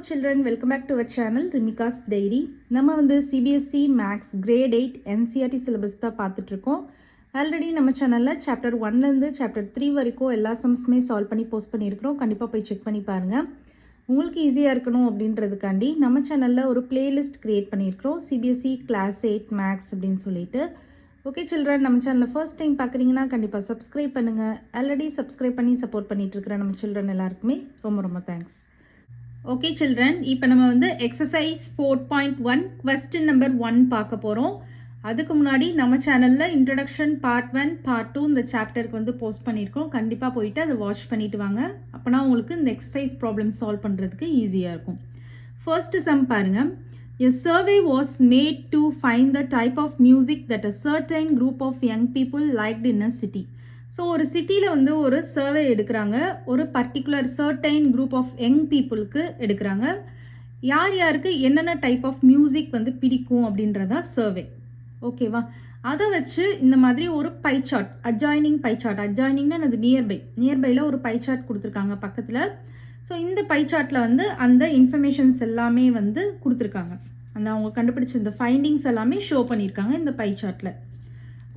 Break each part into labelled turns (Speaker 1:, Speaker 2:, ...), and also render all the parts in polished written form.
Speaker 1: children, welcome back to our channel Rimika's Diary. நம்ம வந்து CBSE Maths Grade 8 NCERT syllabus தான் பார்த்துட்டு இருக்கோம். ஆல்ரெடி நம்ம சேனல்ல சாப்டர் 1ல இருந்து சாப்டர் 3 வரைக்கும் எல்லா சம்ஸுமே சால்வ் பண்ணி போஸ்ட் பண்ணியிருக்கிறோம். கண்டிப்பாக போய் செக் பண்ணி பாருங்க. உங்களுக்கு ஈஸியாக இருக்கணும் அப்படின்றதுக்காண்டி நம்ம சேனலில் ஒரு பிளேலிஸ்ட் கிரியேட் பண்ணியிருக்கிறோம். CBSE Class 8 Maths அப்படின்னு சொல்லிட்டு. ஓகே சில்ட்ரன், நம்ம சேனலில் ஃபர்ஸ்ட் டைம் பார்க்குறீங்கன்னா கண்டிப்பாக சப்ஸ்கிரைப் பண்ணுங்கள். ஆல்ரெடி சப்ஸ்கிரைப் பண்ணி சப்போர்ட் பண்ணிட்டு இருக்கிற நம்ம சில்ட்ரன் எல்லாருக்குமே ரொம்ப ரொம்ப தேங்க்ஸ். ஓகே சில்ட்ரன், இப்போ நம்ம வந்து எக்ஸசைஸ் 4.1 கொஸ்டின் நம்பர் 1 பார்க்க போகிறோம். அதுக்கு முன்னாடி நம்ம சேனலில் இன்ட்ரடக்ஷன் பார்ட் 1 பார்ட் 2 இந்த சாப்டருக்கு வந்து போஸ்ட் பண்ணியிருக்கோம். கண்டிப்பாக போயிட்டு அதை வாட்ச் பண்ணிட்டு வாங்க. அப்போனா உங்களுக்கு இந்த எக்ஸசைஸ் ப்ராப்ளம் சால்வ் பண்ணுறதுக்கு ஈஸியாக இருக்கும். ஃபர்ஸ்ட் சம் பாருங்க. A survey was made to find the type of music that a certain group of young people liked in a city. So ஒரு சிட்டியில் வந்து ஒரு சர்வே எடுக்கிறாங்க. ஒரு particular certain group of young பீப்புளுக்கு எடுக்கிறாங்க. யார் யாருக்கு என்னென்ன டைப் ஆஃப் மியூசிக் வந்து பிடிக்கும் அப்படின்றதா சர்வே. ஓகேவா? அதை வச்சு இந்த மாதிரி ஒரு pie chart, adjoining pie chart, அட்ஜாயினிங்னா அது நியர்பையில் ஒரு பை சார்ட் கொடுத்துருக்காங்க பக்கத்தில். ஸோ இந்த பை சார்ட்டில் வந்து அந்த இன்ஃபர்மேஷன்ஸ் எல்லாமே வந்து கொடுத்துருக்காங்க. அந்த அவங்க கண்டுபிடிச்ச இந்த ஃபைண்டிங்ஸ் எல்லாமே ஷோ பண்ணியிருக்காங்க இந்த பை சார்ட்டில்.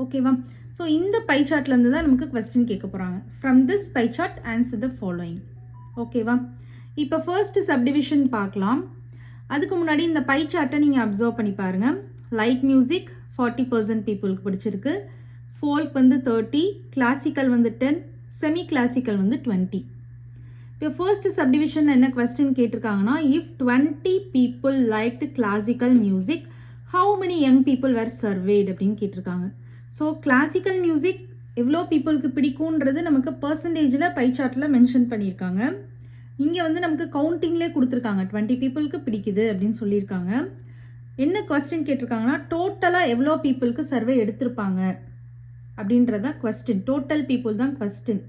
Speaker 1: ஓகேவா? ஸோ இந்த பை சார்ட்லேருந்து தான் நமக்கு கொஸ்டின் கேட்க போகிறாங்க. From this pie chart answer the following. ஓகேவா? இப்போ ஃபர்ஸ்ட் சப்டிவிஷன் பார்க்கலாம். அதுக்கு முன்னாடி இந்த பை சார்ட்டை நீங்கள் அப்சர்வ் பண்ணி பாருங்கள். லைட் மியூசிக் 40% பீப்புளுக்கு பிடிச்சிருக்கு, ஃபோல்க் வந்து 30, கிளாசிக்கல் வந்து 10, செமி கிளாசிக்கல் வந்து 20. இப்போ ஃபர்ஸ்ட் சப்டிவிஷன் என்ன கொஸ்டின் கேட்டிருக்காங்கன்னா, if 20 people liked classical music how many young people were surveyed அப்படின்னு கேட்டிருக்காங்க. ஸோ கிளாசிக்கல் மியூசிக் எவ்வளோ பீப்புளுக்கு பிடிக்கும்ன்றது நமக்கு பர்சன்டேஜில் பை சார்ட்டில் மென்ஷன் பண்ணியிருக்காங்க. இங்கே வந்து நமக்கு கவுண்டிங்லேயே கொடுத்துருக்காங்க 20 பீப்புளுக்கு பிடிக்குது அப்படின்னு சொல்லியிருக்காங்க. என்ன கொஸ்டின் கேட்டிருக்காங்கன்னா, டோட்டலாக எவ்வளோ பீப்புளுக்கு சர்வே எடுத்திருப்பாங்க அப்படின்றதா கொஸ்டின். டோட்டல் பீப்புள் தான் கொஸ்டின்.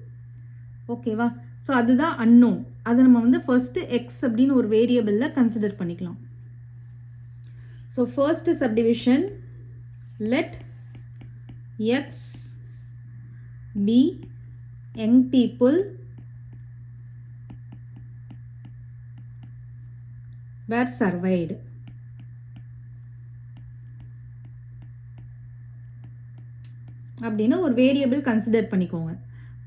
Speaker 1: ஓகேவா? ஸோ அதுதான் அன்னோன். அதை நம்ம வந்து ஃபர்ஸ்ட் எக்ஸ் அப்படின்னு ஒரு வேரியபிளில் கன்சிடர் பண்ணிக்கலாம். So first subdivision, let x be young people were surveyed. அப்படின்னு ஒரு வேரியபிள் கன்சிடர் பண்ணிக்கோங்க.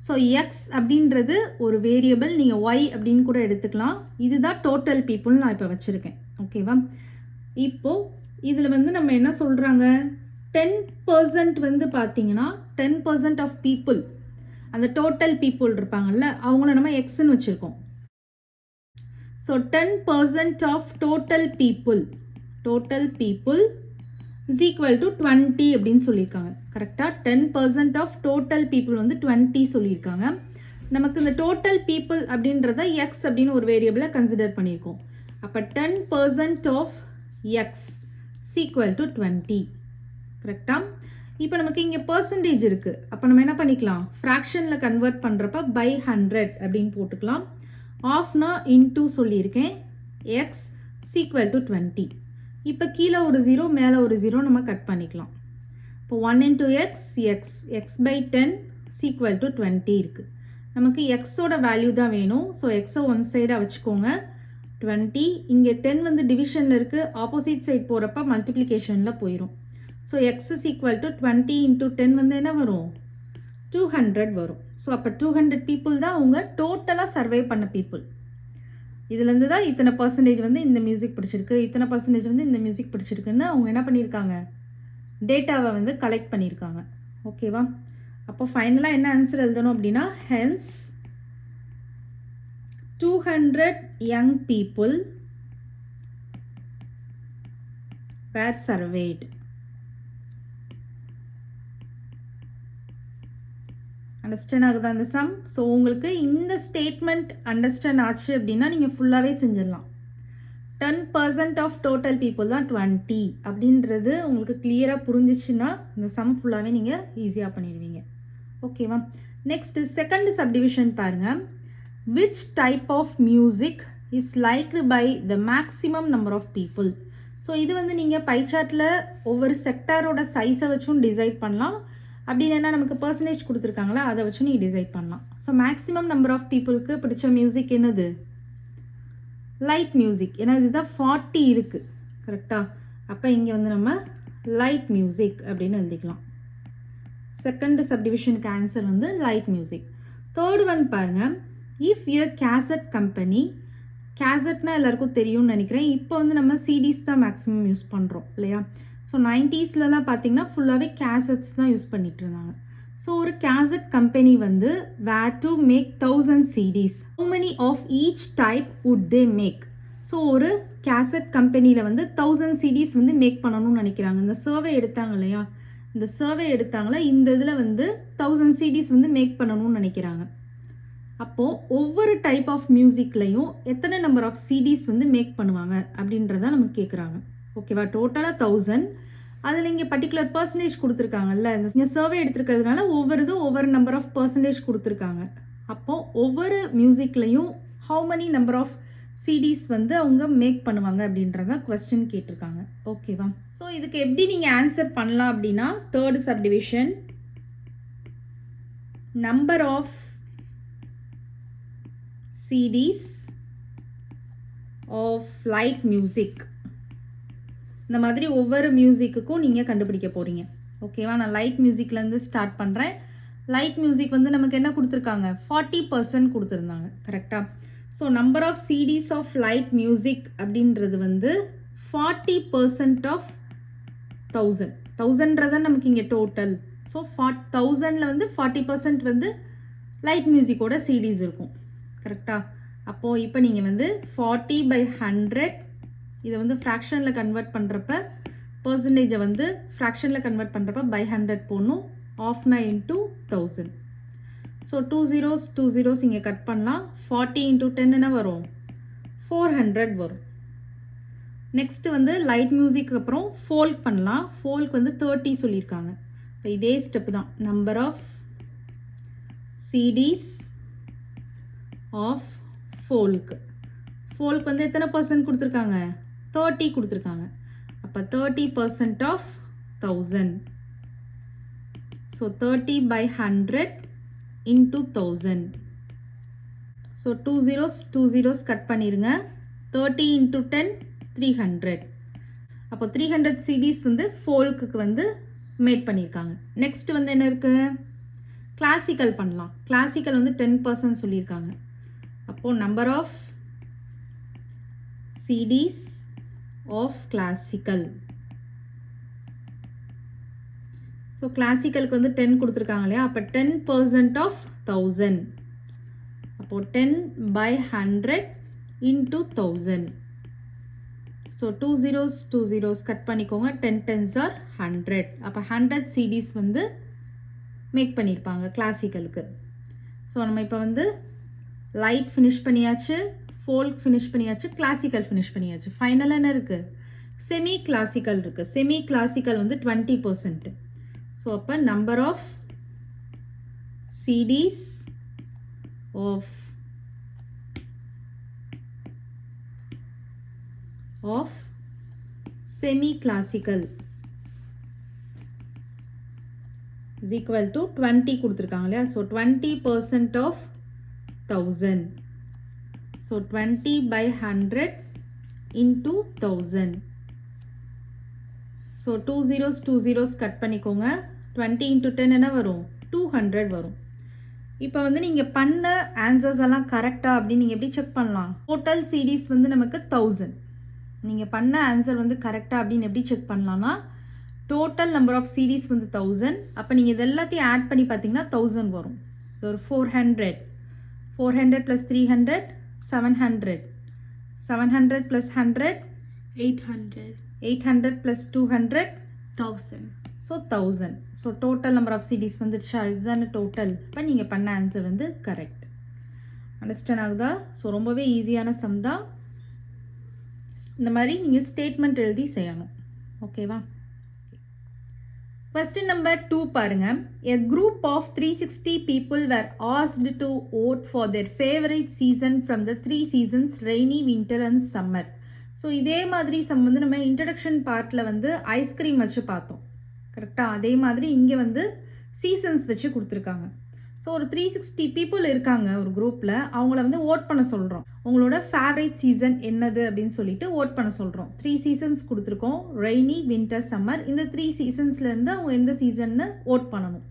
Speaker 1: ஸோ எக்ஸ் அப்படின்றது ஒரு வேரியபிள், நீங்கள் ஒய் அப்படின்னு கூட எடுத்துக்கலாம். இதுதான் டோட்டல் பீப்புள் நான் இப்போ வச்சுருக்கேன். ஓகேவா? இப்போது இதில் வந்து நம்ம என்ன சொல்கிறாங்க, 10% வந்து பார்த்தீங்கன்னா 10% ஆஃப் பீப்புள், அந்த டோட்டல் பீப்புள் இருப்பாங்கல்ல, அவங்கள நம்ம எக்ஸ்ன்னு வச்சுருக்கோம். So 10% of total people is equal to 20 அப்படின்னு சொல்லியிருக்காங்க. கரெக்டாக 10% ஆஃப் டோட்டல் பீப்புள் வந்து 20 சொல்லியிருக்காங்க. நமக்கு இந்த டோட்டல் பீப்புள் அப்படின்றத எக்ஸ் அப்படின்னு ஒரு வேரியபிளை கன்சிடர் பண்ணியிருக்கோம். அப்போ 10% ஆஃப் எக்ஸ் ஈக்குவல் டு 20. கரெக்டா? இப்போ நமக்கு இங்கே பர்சன்டேஜ் இருக்குது. அப்போ நம்ம என்ன பண்ணிக்கலாம், ஃப்ராக்ஷனில் கன்வெர்ட் பண்ணுறப்ப பை 100 அப்படின்னு போட்டுக்கலாம். ஆஃப்னா இன்டூ சொல்லியிருக்கேன். X equal to 20. இப்போ கீழே ஒரு 0 மேலே ஒரு 0 நம்ம கட் பண்ணிக்கலாம். இப்போ 1 into x by 10 equal to 20 இருக்குது. நமக்கு எக்ஸோட வேல்யூ தான் வேணும். ஸோ எக்ஸை ஒன் சைடாக வச்சுக்கோங்க. 20 இங்கே 10 வந்து டிவிஷனில் இருக்குது, ஆப்போசிட் சைட் போகிறப்ப மல்டிப்ளிகேஷனில் போயிடும். So X is equal to 20 into 10 வந்து என்ன வரும், 200 வரும். ஸோ அப்போ 200 பீப்புள் தான் அவங்க டோட்டலாக சர்வே பண்ண பீப்புள். இதுலேருந்து தான் இத்தனை பர்சன்டேஜ் வந்து இந்த மியூசிக் பிடிச்சிருக்கு, இத்தனை பர்சன்டேஜ் வந்து இந்த மியூசிக் பிடிச்சிருக்குன்னு அவங்க என்ன பண்ணியிருக்காங்க, டேட்டாவை வந்து கலெக்ட் பண்ணியிருக்காங்க. ஓகேவா? அப்போ ஃபைனலாக என்ன ஆன்சர் எழுதணும் அப்படின்னா, hence 200 young people were surveyed. Understand ஆகுதா இந்த சம்? ஸோ உங்களுக்கு இந்த ஸ்டேட்மெண்ட் அண்டர்ஸ்டாண்ட் ஆச்சு அப்படின்னா நீங்கள் ஃபுல்லாகவே செஞ்சிடலாம். 10% ஆஃப் டோட்டல் பீப்புள் தான் 20 அப்படின்றது உங்களுக்கு கிளியராக புரிஞ்சிச்சுன்னா இந்த சம் ஃபுல்லாகவே நீங்கள் ஈஸியாக பண்ணிடுவீங்க. ஓகேவா? நெக்ஸ்ட் செகண்ட் சப்டிவிஷன் பாருங்கள். Which type of music is liked by the maximum number of people? So இது வந்து நீங்கள் பை சார்ட்டில் ஒவ்வொரு செக்டாரோட சைஸை வச்சும் டிசைட் பண்ணலாம். அப்படி இல்லைன்னா நமக்கு பர்சன்டேஜ் கொடுத்துருக்காங்களா, அதை வச்சு நீங்கள் டிசைட் பண்ணலாம். ஸோ மேக்ஸிமம் நம்பர் ஆஃப் பீப்புளுக்கு பிடிச்ச மியூசிக் என்னது, லைட் மியூசிக். ஏன்னா இதுதான் 40 இருக்குது கரெக்டாக. அப்போ இங்கே வந்து நம்ம லைட் மியூசிக் அப்படின்னு எழுதிக்கலாம். செகண்ட் சப்டிவிஷனுக்கு ஆன்சர் வந்து லைட் மியூசிக். தேர்ட் ஒன் பாருங்கள். இஃப் எ கேசட் கம்பெனி, கேசட்னா எல்லாருக்கும் தெரியும்னு நினைக்கிறேன். இப்போ வந்து நம்ம சிடிஸ் தான் மேக்ஸிமம் யூஸ் பண்ணுறோம் இல்லையா. ஸோ 90ஸ்லலாம் பார்த்தீங்கன்னா ஃபுல்லாகவே கேசட்ஸ் தான் யூஸ் பண்ணிட்டு இருந்தாங்க. ஸோ ஒரு கேசட் கம்பெனி வந்து வேர் to make 1000 CDs. How many of each type would they make? So ஒரு கேசட் கம்பெனியில் வந்து 1000 CDs வந்து மேக் பண்ணணும்னு நினைக்கிறாங்க. இந்த சர்வே எடுத்தாங்க இல்லையா, இந்த சர்வே எடுத்தாங்களா, இந்த இதில் வந்து 1000 CDs வந்து மேக் பண்ணணும்னு நினைக்கிறாங்க. அப்போது ஒவ்வொரு டைப் ஆஃப் மியூசிக்லையும் எத்தனை நம்பர் ஆஃப் சிடிஸ் வந்து மேக் பண்ணுவாங்க அப்படின்றத நமக்கு கேட்குறாங்க. ஓகேவா, டோட்டலாக 1000. அதில் இங்கே பர்டிகுலர் பர்சன்டேஜ் கொடுத்துருக்காங்கல்ல, இந்த சர்வே எடுத்துருக்கிறதுனால ஒவ்வொரு நம்பர் ஆஃப் பர்சன்டேஜ் கொடுத்துருக்காங்க. அப்போது ஒவ்வொரு மியூசிக்லையும் how many number of CDs வந்து அவங்க மேக் பண்ணுவாங்க அப்படின்றத கொஸ்டின் கேட்டிருக்காங்க. ஓகேவா, ஸோ இதுக்கு எப்படி நீங்கள் ஆன்சர் பண்ணலாம் அப்படின்னா, third subdivision number of CDs of light music. இந்த மாதிரி ஒவ்வொரு மியூசிக்குக்கும் நீங்கள் கண்டுபிடிக்க போகிறீங்க. ஓகேவா, நான் லைட் மியூசிக்லேருந்து ஸ்டார்ட் பண்ணுறேன். லைட் மியூசிக் வந்து நமக்கு என்ன கொடுத்துருக்காங்க, 40% கொடுத்துருந்தாங்க கரெக்டாக. So number of CDs of light music அப்படின்றது வந்து 40% ஆஃப் 1000. 1000ன்றதான் நமக்கு இங்கே டோட்டல். ஸோ 1000ல் வந்து 40% வந்து லைட் மியூசிக்கோட சிடிஸ் இருக்கும் கரெக்டாக. அப்போது இப்போ நீங்கள் வந்து 40/100 இதை வந்து ஃப்ராக்ஷனில் கன்வெர்ட் பண்ணுறப்ப, பர்சன்டேஜை வந்து ஃப்ராக்ஷனில் கன்வெர்ட் பண்ணுறப்ப by 100 போடணும். ஆஃப்னா இன்ட்டு 1000. ஸோ 2 zeros இங்கே கட் பண்ணலாம். 40 × 10 என்ன வரும், 400 வரும். நெக்ஸ்ட்டு வந்து லைட் மியூசிக் அப்புறம் ஃபோல்க் பண்ணலாம். ஃபோல்க் வந்து 30 சொல்லியிருக்காங்க. இப்போ இதே ஸ்டெப்பு தான். Number of CDs of folk. Folk வந்து எத்தனை பர்சன்ட் கொடுத்துருக்காங்க, 30 கொடுத்துருக்காங்க. அப்போ 30% of 1000. So 30/100 into 1000. So 2 zeros cut பண்ணிடுங்க. 30 × 10 300. அப்போ 300 சிடிஸ் வந்து ஃபோல்க்கு வந்து மேட் பண்ணியிருக்காங்க. நெக்ஸ்ட் வந்து என்ன இருக்குது, கிளாசிக்கல் பண்ணலாம். கிளாசிக்கல் வந்து 10% சொல்லியிருக்காங்க. அப்போது number of CDs of classical. So கிளாசிக்கலுக்கு வந்து 10 கொடுத்துருக்காங்க இல்லையா, அப்போ 10% ஆஃப் 1000. அப்போது 10/100 இன்ட்டு 1000. ஸோ 2 zeros கட் பண்ணிக்கோங்க. 10 10s are 100. அப்போ 100 சிடிஸ் வந்து மேக் பண்ணியிருப்பாங்க கிளாசிக்கலுக்கு. ஸோ நம்ம இப்போ வந்து லைட் ஃபினிஷ் பண்ணியாச்சு, ஃபோல்க் ஃபினிஷ் பண்ணியாச்சு, கிளாசிக்கல் ஃபினிஷ் பண்ணியாச்சு. ஃபைனலாக என்ன இருக்குது, செமி கிளாசிக்கல் இருக்குது. செமி கிளாசிக்கல் வந்து 20%. ஸோ அப்போ number of CDs of semi classical is equal to 20 கொடுத்துருக்காங்க இல்லையா. So 20% of 1000. So 20/100 into 1000. So 2 zeros cut பண்ணிக்கோங்க. 20 × 10 என்ன வரும், 200 வரும். இப்போ வந்து நீங்கள் பண்ண ஆன்சர்ஸ் எல்லாம் கரெக்டாக அப்படின்னு நீங்கள் எப்படி செக் பண்ணலாம், டோட்டல் சிடிஸ் வந்து நமக்கு 1000. நீங்கள் பண்ண ஆன்சர் வந்து கரெக்டாக அப்படின்னு எப்படி செக் பண்ணலாம்னா, டோட்டல் நம்பர் ஆஃப் சிடிஸ் வந்து 1000. அப்போ நீங்கள் இது எல்லாத்தையும் ஆட் பண்ணி பார்த்தீங்கன்னா 1000 வரும். இது ஒரு 400 + 300 700 700 + 100 800 800 + 200 1000. So 1000. So total number of CDs வந்துடுச்சா, இதுதானே டோட்டல். இப்போ நீங்கள் பண்ண ஆன்சர் வந்து கரெக்ட். அண்டர்ஸ்டாண்ட் ஆகுதா? ஸோ ரொம்பவே ஈஸியான சம் தான். இந்த மாதிரி நீங்கள் ஸ்டேட்மெண்ட் எழுதி செய்யணும். ஓகேவா. Question number 2 பாருங்க. A group of 360 people were asked to vote for their favorite season from the 3 seasons rainy, winter and summer. So இதே மாதிரி சம் வந்து நம்ம இன்ட்ரடக்ஷன் பார்ட்டில் வந்து ஐஸ்கிரீம் வச்சு பார்த்தோம் கரெக்டாக. அதே மாதிரி இங்கே வந்து சீசன்ஸ் வச்சு கொடுத்துருக்காங்க. ஸோ ஒரு 360 people இருக்காங்க ஒரு குரூப்பில். அவங்கள வந்து ஓட் பண்ண சொல்கிறோம். உங்களோட ஃபேவரட் சீசன் என்னது அப்படின்னு சொல்லிட்டு ஓட் பண்ண சொல்கிறோம். 3 சீசன்ஸ் கொடுத்துருக்கோம், ரெய்னி, வின்டர், சம்மர். இந்த 3 சீசன்ஸ்லேருந்து அவங்க எந்த சீசன்னு ஓட் பண்ணணும்.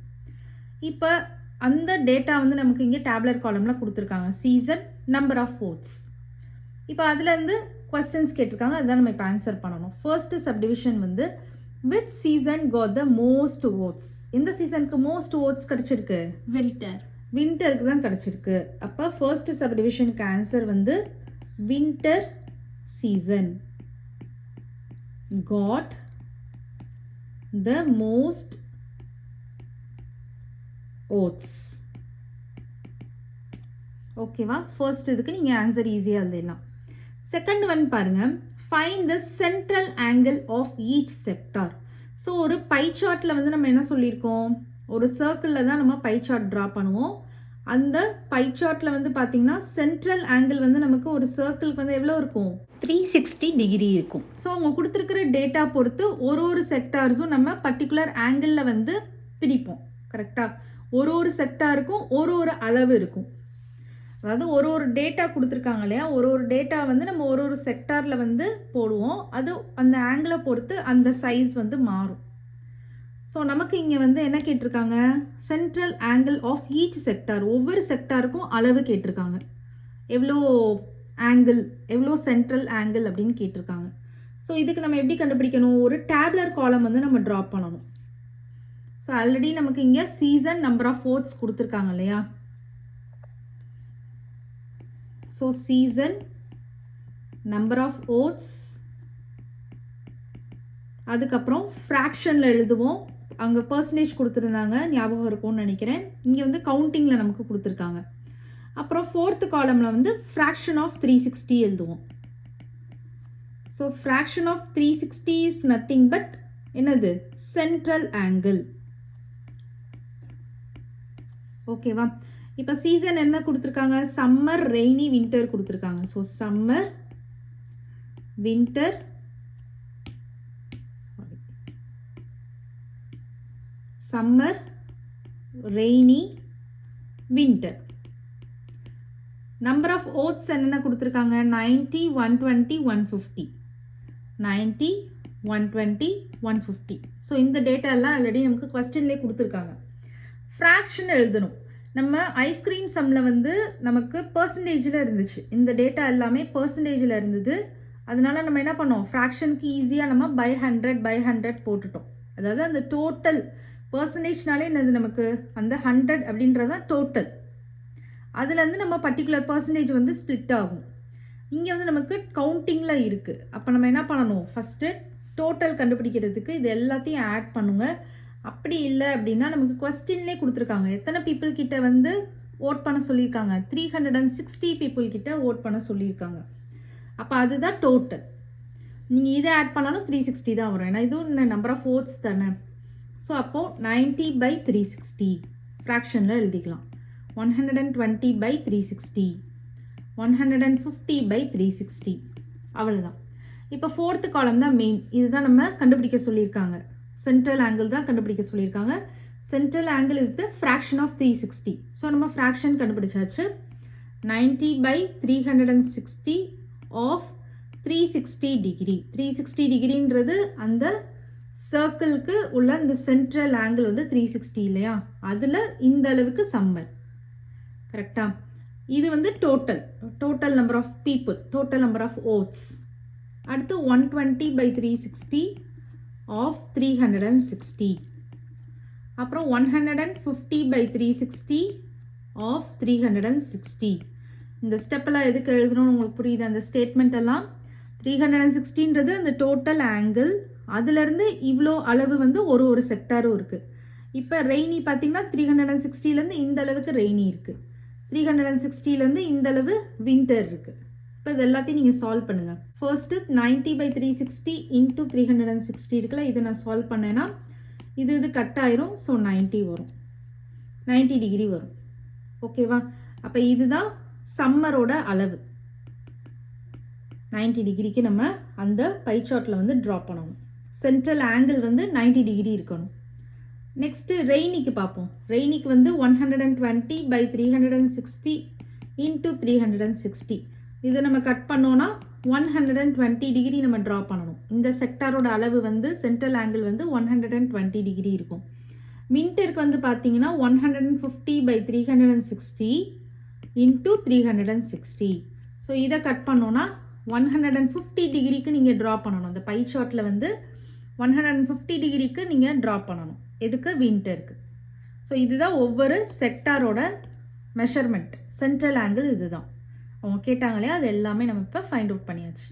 Speaker 1: இப்போ அந்த டேட்டா வந்து நமக்கு இங்கே டேப்லர் காலமில் கொடுத்துருக்காங்க, சீசன், நம்பர் ஆஃப் ஓட்ஸ். இப்போ அதுலேருந்து கொஸ்டின்ஸ் கேட்டிருக்காங்க, அதுதான் நம்ம இப்போ ஆன்சர் பண்ணணும். ஃபர்ஸ்ட் சப்டிவிஷன் வந்து which season got the most votes? எந்த சீசனுக்கு மோஸ்ட் ஓட்ஸ் கிடைச்சிருக்கு? வின்டருக்கு தான் கிடைச்சிருக்கு. அப்போ ஃபர்ஸ்ட் சப்டிவிஷனுக்கு ஆன்சர் வந்து winter season got the most votes. ஓகேவா? ஃபர்ஸ்ட் இதுக்கு நீங்கள் ஆன்சர் ஈஸியாக எழுதிடலாம். செகண்ட் ஒன் பாருங்க, find the central angle of each sector. So ஒரு பை சார்ட்டில் வந்து நம்ம என்ன சொல்லியிருக்கோம், ஒரு சர்க்கிளில் தான் நம்ம பை சார்ட் ட்ரா பண்ணுவோம். அந்த பை சார்ட்டில் வந்து பார்த்தீங்கன்னா சென்ட்ரல் ஆங்கிள் வந்து நமக்கு ஒரு சர்க்கிளுக்கு வந்து எவ்வளோ இருக்கும், 360 டிகிரி இருக்கும். ஸோ அவங்க கொடுத்துருக்கிற டேட்டா பொறுத்து ஒரு செக்டார்ஸும் நம்ம பர்டிகுலர் ஆங்கிளில் வந்து பிரிப்போம். கரெக்டாக ஒரு செக்டாருக்கும் ஒரு அளவு இருக்கும். அதாவது ஒரு டேட்டா கொடுத்துருக்காங்க இல்லையா, ஒரு டேட்டா வந்து நம்ம ஒரு செக்டாரில் வந்து போடுவோம். அது அந்த ஆங்கிளை பொறுத்து அந்த சைஸ் வந்து மாறும். ஸோ நமக்கு இங்கே வந்து என்ன கேட்டிருக்காங்க, central angle of each sector. ஒவ்வொரு செக்டாருக்கும் அளவு கேட்டிருக்காங்க, எவ்வளோ ஆங்கிள், எவ்வளோ சென்ட்ரல் ஆங்கிள் அப்படின்னு கேட்டிருக்காங்க. ஸோ இதுக்கு நம்ம எப்படி கண்டுபிடிக்கணும், ஒரு டேப்லர் காலம் வந்து நம்ம ட்ரா பண்ணணும். ஸோ ஆல்ரெடி நமக்கு இங்கே சீசன், நம்பர் ஆஃப் ஓட்ஸ் கொடுத்துருக்காங்க இல்லையா. So season, number of votes, அதுக்கப்புறம் ஃப்ராக்ஷனில் எழுதுவோம். அங்கே பர்சன்டேஜ் கொடுத்துருந்தாங்க, ஞாபகம் இருக்கும்னு நினைக்கிறேன். இங்கே வந்து கவுண்டிங்கில் நமக்கு கொடுத்துருக்காங்க. அப்புறம் ஃபோர்த்து காலமில் வந்து ஃப்ராக்ஷன் ஆஃப் 360 எழுதுவோம். So fraction of 360 is nothing but என்னது, சென்ட்ரல் ஆங்கிள். ஓகேவா? இப்போ சீசன் என்ன கொடுத்துருக்காங்க, சம்மர், ரெய்னி, வின்டர் கொடுத்துருக்காங்க. So summer, winter, summer, rainy, winter. Number of votes என்னென்ன கொடுத்துருக்காங்க, 90, 120, 150. 90, 120, 150. ஸோ இந்த டேட்டா எல்லாம் ஆல்ரெடி நமக்கு கொஸ்டின்லேயே கொடுத்துருக்காங்க. ஃப்ராக்ஷன் எழுதணும். நம்ம ஐஸ்கிரீம் சம்மில் வந்து நமக்கு பர்சன்டேஜில் இருந்துச்சு, இந்த டேட்டா எல்லாமே பர்சன்டேஜில் இருந்தது. அதனால நம்ம என்ன பண்ணோம், ஃப்ராக்ஷனுக்கு ஈஸியாக நம்ம பை 100 போட்டுட்டோம். அதாவது அந்த டோட்டல் பர்சன்டேஜ்னாலே என்னது, நமக்கு அந்த 100 அப்படின்றதான் டோட்டல். அதுலேருந்து நம்ம பர்டிகுலர் பர்சன்டேஜ் வந்து ஸ்ப்ளிட் ஆகும். இங்கே வந்து நமக்கு கவுண்டிங்கில் இருக்குது. அப்போ நம்ம என்ன பண்ணணும், ஃபஸ்ட்டு டோட்டல் கண்டுபிடிக்கிறதுக்கு இது எல்லாத்தையும் ஆட் பண்ணுங்க. அப்படி இல்லை அப்படின்னா நமக்கு கொஸ்டின்லேயே கொடுத்துருக்காங்க, எத்தனை பீப்புள் கிட்ட வந்து ஓட் பண்ண சொல்லியிருக்காங்க, 360 பீப்புள் கிட்ட ஓட் பண்ண சொல்லியிருக்காங்க. அப்போ அதுதான் டோட்டல். நீங்கள் இதை ஆட் பண்ணாலும் 360 தான் வரும், ஏன்னா இதுவும் நம்பர் ஆஃப் ஓட்ஸ் தானே. ஸோ அப்போது 90/360 ஃப்ராக்ஷனில் எழுதிக்கலாம். 120/360, 150/360, அவ்வளோதான். இப்போ ஃபோர்த்து காலம் தான் மெயின். இதுதான் நம்ம கண்டுபிடிக்க சொல்லியிருக்காங்க, சென்ட்ரல் ஆங்கிள் தான் கண்டுபிடிக்க சொல்லியிருக்காங்க. Central angle is the fraction of 360. So நம்ம ஃப்ராக்ஷன் கண்டுபிடிச்சாச்சு. 90/360 ஆஃப் 360 டிகிரி. 360 டிகிரின்றது அந்த சர்க்கிளுக்கு உள்ள இந்த சென்ட்ரல் ஆங்கிள் வந்து 360 இல்லையா, அதில் இந்த அளவுக்கு சம்மர். கரெக்டா? இது வந்து total number of people, total number of votes. அடுத்து 120/360 ஆஃப் 360. அப்புறம் 150/360 ஆஃப் 360. இந்த ஸ்டெப்பெல்லாம் எதுக்கு எழுதணும்னு உங்களுக்கு புரியுது, அந்த ஸ்டேட்மெண்ட் எல்லாம். 360ன்றது அந்த டோட்டல் ஆங்கிள், அதுலேருந்து இவ்வளோ அளவு வந்து ஒரு செக்டாரும் இருக்குது. இப்போ ரெய்னி பார்த்தீங்கன்னா 360லேருந்து இந்த அளவுக்கு ரெய்னி இருக்குது, 360லேருந்து இந்த அளவு வின்டர் இருக்குது. இப்போ இது எல்லாத்தையும் நீங்கள் சால்வ் பண்ணுங்கள். ஃபர்ஸ்ட்டு 90/360 இன்ட்டு 360 இருக்குல்ல, இதை நான் சால்வ் பண்ணேன்னா இது கட் ஆயிரும். ஸோ 90 வரும், 90 டிகிரி வரும். ஓகேவா? அப்போ இதுதான் சம்மரோட அளவு. 90 டிகிரிக்கு நம்ம அந்த பை சார்ட்டில் வந்து ட்ரா பண்ணணும். சென்ட்ரல் ஆங்கிள் வந்து 90 டிகிரி இருக்கணும். நெக்ஸ்ட்டு ரெய்னிக்கு பார்ப்போம். ரெய்னிக்கு வந்து 120/360 இன்ட்டு 360. இதை நம்ம கட் பண்ணோன்னா 120 டிகிரி நம்ம ட்ரா பண்ணணும். இந்த செக்டாரோட அளவு வந்து சென்ட்ரல் ஆங்கிள் வந்து 120 டிகிரி இருக்கும். விண்டருக்கு வந்து பார்த்தீங்கன்னா 150/360 இன்டூ 360. ஸோ இதை கட் பண்ணோன்னா 150 டிகிரிக்கு நீங்கள் ட்ரா பண்ணணும். இந்த பை சார்ட்டில் வந்து 150 டிகிரிக்கு நீங்கள் ட்ரா பண்ணணும். எதுக்கு? விண்டருக்கு. ஸோ இதுதான் ஒவ்வொரு செக்டாரோட மெஷர்மெண்ட். சென்ட்ரல் ஆங்கிள் இதுதான். அவங்க கேட்டாங்களே, அது எல்லாமே நம்ம இப்போ ஃபைண்ட் அவுட் பண்ணியாச்சு.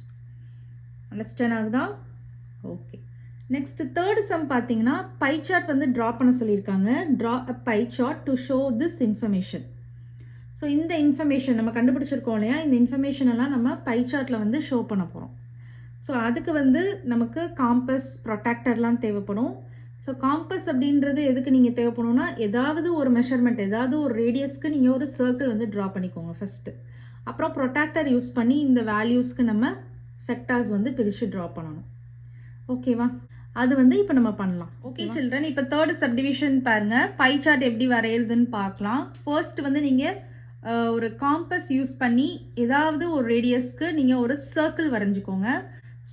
Speaker 1: அண்டர்ஸ்டாண்ட் ஆகுதா? ஓகே. நெக்ஸ்ட் தேர்ட் சம் பார்த்தீங்கன்னா பை சார்ட் வந்து ட்ரா பண்ண சொல்லியிருக்காங்க. Draw a pie chart to show this information. So இந்த இன்ஃபர்மேஷன் நம்ம கண்டுபிடிச்சிருக்கோம் இல்லையா, இந்த இன்ஃபர்மேஷன் எல்லாம் நம்ம பை சார்ட்டில் வந்து ஷோ பண்ண போகிறோம். ஸோ அதுக்கு வந்து நமக்கு காம்பஸ், ப்ரொட்ராக்டர்லாம் தேவைப்படும். ஸோ காம்பஸ் அப்படின்றது எதுக்கு நீங்கள் தேவைப்படும்னா, ஏதாவது ஒரு மெஷர்மெண்ட், ஏதாவது ஒரு ரேடியஸ்க்கு நீங்கள் ஒரு சர்க்கிள் வந்து ட்ரா பண்ணிக்கோங்க ஃபஸ்ட்டு. அப்புறம் ப்ரொட்ராக்டர் யூஸ் பண்ணி இந்த வேல்யூஸ்க்கு நம்ம செக்டார்ஸ் வந்து பிரித்து ட்ரா பண்ணணும். ஓகேவா? அது வந்து இப்போ நம்ம பண்ணலாம். ஓகே சில்ட்ரன், இப்போ தேர்ட் சப்டிவிஷன் பாருங்க. பை சார்ட் எப்படி வரையிறதுன்னு பார்க்கலாம். ஃபர்ஸ்ட் வந்து நீங்கள் ஒரு காம்பஸ் யூஸ் பண்ணி ஏதாவது ஒரு ரேடியஸ்க்கு நீங்கள் ஒரு சர்க்கிள் வரைஞ்சிக்கோங்க.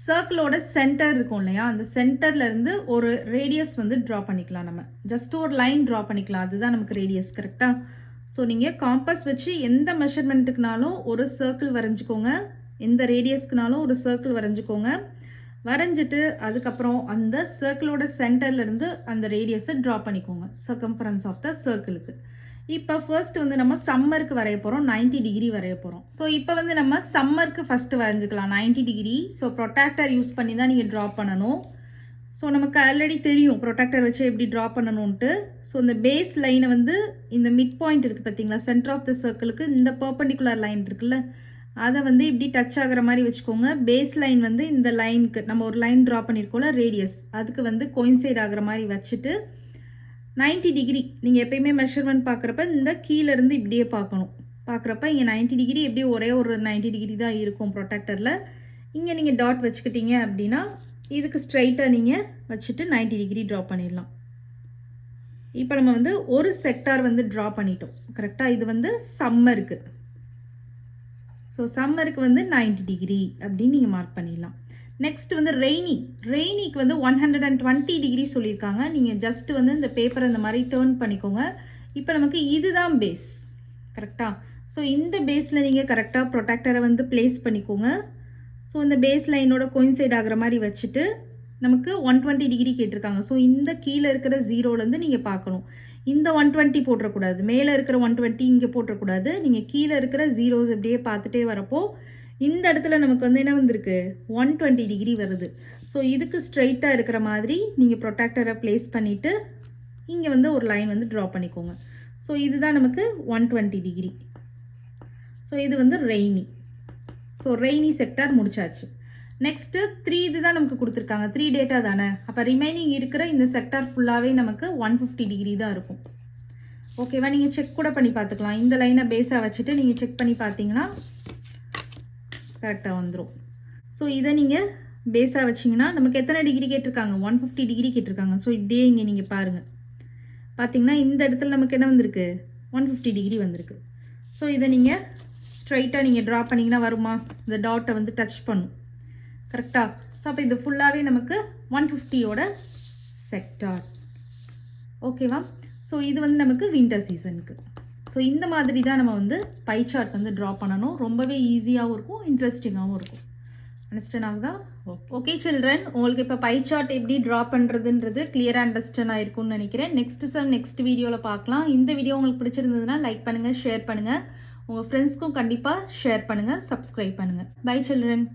Speaker 1: சர்க்கிளோட சென்டர் இருக்கும் இல்லையா, அந்த சென்டர்ல இருந்து ஒரு ரேடியஸ் வந்து ட்ரா பண்ணிக்கலாம். நம்ம ஜஸ்ட் ஒரு லைன் ட்ரா பண்ணிக்கலாம். அதுதான் நமக்கு ரேடியஸ். கரெக்டா? ஸோ நீங்கள் காம்பஸ் வச்சு எந்த மெஷர்மெண்ட்டுக்குனாலும் ஒரு சர்க்கிள் வரைஞ்சிக்கோங்க. எந்த ரேடியஸ்க்குனாலும் ஒரு சர்க்கிள் வரைஞ்சிக்கோங்க. வரைஞ்சிட்டு அதுக்கப்புறம் அந்த சர்க்கிளோட சென்டர்ல இருந்து அந்த ரேடியஸை ட்ரா பண்ணிக்கோங்க, சர்க்கம்ஃபரன்ஸ் ஆஃப் த சர்க்கிளுக்கு. இப்போ ஃபர்ஸ்ட் வந்து நம்ம சம்மருக்கு வரைய போகிறோம். 90 டிகிரி வரைய போகிறோம். ஸோ இப்போ வந்து நம்ம சம்மருக்கு ஃபர்ஸ்ட் வரைஞ்சிக்கலாம் 90 டிகிரி. ஸோ ப்ரொட்ராக்டர் யூஸ் பண்ணி தான் நீங்கள் ட்ரா பண்ணணும். ஸோ நமக்கு ஆல்ரெடி தெரியும் ப்ரொட்ராக்டர் வச்சு எப்படி ட்ரா பண்ணணும்ன்ட்டு. ஸோ இந்த பேஸ் லைனை வந்து இந்த மிட் பாயிண்ட் இருக்குது பார்த்தீங்களா, சென்டர் ஆஃப் த சர்க்கிளுக்கு இந்த பர்பண்டிகுலர் லைன் இருக்குல்ல, அதை வந்து இப்படி டச் ஆகிற மாதிரி வச்சுக்கோங்க. பேஸ் லைன் வந்து இந்த லைனுக்கு நம்ம ஒரு லைன் ட்ரா பண்ணியிருக்கோம்ல, ரேடியஸ், அதுக்கு வந்து கோயின்சைட் ஆகிற மாதிரி வச்சுட்டு 90 டிகிரி நீங்கள் எப்பயுமே மெஷர்மெண்ட் பார்க்குறப்ப இந்த கீழேருந்து இப்படியே பார்க்கணும். பார்க்குறப்ப இங்கே 90 டிகிரி எப்படியும் ஒரே ஒரு 90 டிகிரி தான் இருக்கும் ப்ரொட்ராக்டரில். இங்கே நீங்கள் டாட் வச்சுக்கிட்டீங்க அப்படின்னா இதுக்கு ஸ்ட்ரைட்டாக நீங்கள் வச்சுட்டு 90 டிகிரி ட்ரா பண்ணிடலாம். இப்போ நம்ம வந்து ஒரு செக்டார் வந்து ட்ரா பண்ணிட்டோம். கரெக்டாக? இது வந்து சம்மருக்கு. ஸோ சம்மருக்கு வந்து 90 டிகிரி அப்படின்னு நீங்கள் மார்க் பண்ணிடலாம். நெக்ஸ்ட் வந்து ரெய்னிக்கு வந்து 120 டிகிரி சொல்லியிருக்காங்க. நீங்கள் ஜஸ்ட் வந்து இந்த பேப்பரை இந்த மாதிரி டேர்ன் பண்ணிக்கோங்க. இப்போ நமக்கு இதுதான் பேஸ். கரெக்டாக? ஸோ இந்த பேஸில் நீங்கள் கரெக்டாக ப்ரொட்ராக்டரை வந்து பிளேஸ் பண்ணிக்கோங்க. ஸோ இந்த பேஸ் லைனோட கோயின்சைட் ஆகிற மாதிரி வச்சுட்டு நமக்கு 120 டிகிரி கேட்டிருக்காங்க. ஸோ இந்த கீழே இருக்கிற ஜீரோலேருந்து நீங்கள் பார்க்கணும். இந்த 120 போட்டுறக்கூடாது, மேலே இருக்கிற 120 இங்கே போட்டுறக்கூடாது. நீங்கள் கீழே இருக்கிற ஜீரோஸ் எப்படியே பார்த்துட்டே வரப்போ இந்த இடத்துல நமக்கு வந்து என்ன வந்திருக்கு, 120 டிகிரி வருது. ஸோ இதுக்கு ஸ்ட்ரைட்டாக இருக்கிற மாதிரி நீங்கள் ப்ரொட்ராக்டரை பிளேஸ் பண்ணிவிட்டு இங்கே வந்து ஒரு லைன் வந்து ட்ரா பண்ணிக்கோங்க. ஸோ இதுதான் நமக்கு 120 டிகிரி. ஸோ இது வந்து ரெய்னி. ஸோ ரெய்னி செக்டார் முடிச்சாச்சு. நெக்ஸ்ட்டு 3 இதுதான் நமக்கு கொடுத்துருக்காங்க. 3 டேட்டா தானே. அப்போ ரிமைனிங் இருக்கிற இந்த செக்டார் ஃபுல்லாகவே நமக்கு 150 டிகிரி தான் இருக்கும். ஓகேவா? நீங்கள் செக் கூட பண்ணி பார்த்துக்கலாம். இந்த லைனை பேஸாக வச்சுட்டு நீங்கள் செக் பண்ணி பார்த்தீங்கன்னா கரெக்டாக வந்துடும். ஸோ இதை நீங்கள் பேஸாக வச்சிங்கன்னா நமக்கு எத்தனை டிகிரி கேட்டிருக்காங்க, 150 டிகிரி கேட்டிருக்காங்க. ஸோ இப்படியே இங்கே நீங்கள் பாருங்கள், பார்த்தீங்கன்னா இந்த இடத்துல நமக்கு என்ன வந்திருக்கு, 150 டிகிரி வந்திருக்கு. ஸோ இதை நீங்கள் ஸ்ட்ரைட்டாக நீங்கள் ட்ரா பண்ணிங்கன்னா வருமா, இந்த டாட்டை வந்து டச் பண்ணும். கரெக்டாக? ஸோ அப்போ இது ஃபுல்லாகவே நமக்கு 150யோட செக்டார். ஓகேவா? ஸோ இது வந்து நமக்கு வின்டர் சீசனுக்கு. ஸோ இந்த மாதிரி தான் நம்ம வந்து பை சார்ட் வந்து ட்ரா பண்ணணும். ரொம்பவே ஈஸியாகவும் இருக்கும், இன்ட்ரெஸ்டிங்காகவும் இருக்கும். அண்டர்ஸ்டாண்ட் ஆகுதா? ஓகே சில்ட்ரன், உங்களுக்கு இப்போ பை சார்ட் எப்படி ட்ரா பண்ணுறதுன்றது கிளியராக அண்டர்ஸ்டாண்ட் ஆகிருக்கும்னு நினைக்கிறேன். நெக்ஸ்ட் வீடியோவில் பார்க்கலாம். இந்த வீடியோ உங்களுக்கு பிடிச்சிருந்ததுன்னா லைக் பண்ணுங்கள், ஷேர் பண்ணுங்கள், உங்கள் ஃப்ரெண்ட்ஸ்க்கும் கண்டிப்பாக ஷேர் பண்ணுங்கள், சப்ஸ்கிரைப் பண்ணுங்கள். Bye children.